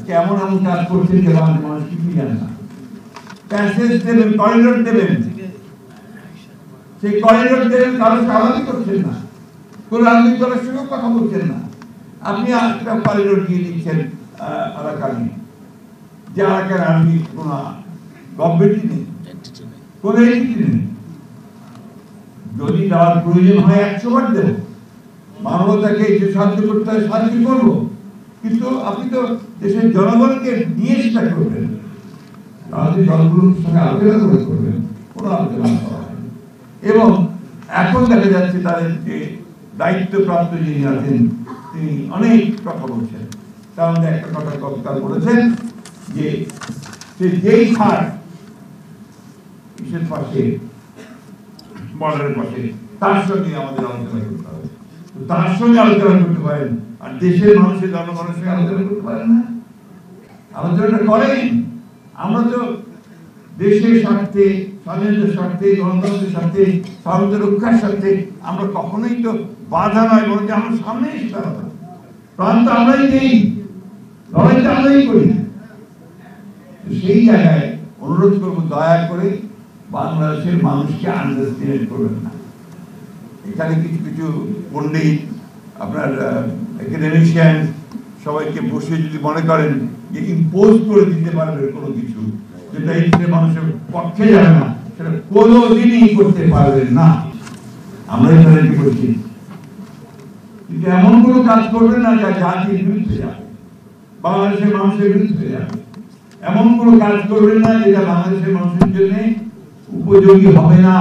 কেমন এমন কাজ করছেন যে বাংলাদেশের মানুষ কিছুই জানে না। প্যাসেজ দেবেন, করিডোর দেবেন, সেই করিডোর দেবেন, কারো স্বাভাবিক করছেন না, কোন রাজনৈতিক দলের সঙ্গে কথা বলছেন না। আপনি একটা করিডোর দিয়ে দিচ্ছেন আরাকানে, যে আরাকান আর্মি কোন গভর্নমেন্টই নেই, কোন এন্টিটি নেই। যদি দেওয়ার প্রয়োজন হয় 100 বার দেব, মানবতাকে যে সাহায্য করতে হয় সাহায্য করবো, কিন্তু আপনি তো দেশের জনগণকে নিয়ে সেটা করবেন, রাজনৈতিক দলগুলোর সঙ্গে আলোচনা করে করবেন, কোনো আলোচনা করা হয়। এবং এখন দেখা যাচ্ছে তাদের যে দায়িত্বপ্রাপ্ত যিনি আছেন তিনি অনেক কথা বলছেন। তার মধ্যে একটা কথা গতকাল বলেছেন যে যেই ছাড় কিসের পাশে, বর্ডারের পাশে, তার সঙ্গে আমাদের আলোচনা করতে হবে। তার সঙ্গে আলোচনা করতে পারেন, আর দেশের মানুষের জনগণের সঙ্গে আলোচনা করতে পারেন না। আলোচনাটা করেন। আমরা তো দেশের স্বার্থে, স্বাধীনতার স্বার্থে, গণতন্ত্রের স্বার্থে, স্বাধীনতা রক্ষার স্বার্থে আমরা কখনোই তো বাধা নয়, বরং আমরা সামনে এসে দাঁড়াবো। প্রাণ তো আমরাই নেই, লড়াই তো আমরাই করি। সেই জায়গায় অনুরোধ করবো, দয়া করে বাংলাদেশের মানুষকে আন্ডারস্টিমেট করবেন না। এখানে কিছু কিছু পণ্ডিত, আপনার একাডেমিশিয়ান সবাইকে বসে যদি মনে করেন যে ইম্পোজ করে দিতে পারবে কোনো কিছু, যেটা এই মানুষের পক্ষে যাবে না, সেটা কোনোদিনই করতে পারবেন না। আমরা এখানে কি করছি, কিন্তু এমন কোনো কাজ করবেন না যা জাতির বিরুদ্ধে যাবে, বাংলাদেশের মানুষের বিরুদ্ধে যাবে। এমন কোনো কাজ করবেন না যেটা বাংলাদেশের মানুষের জন্য উপযোগী হবে না।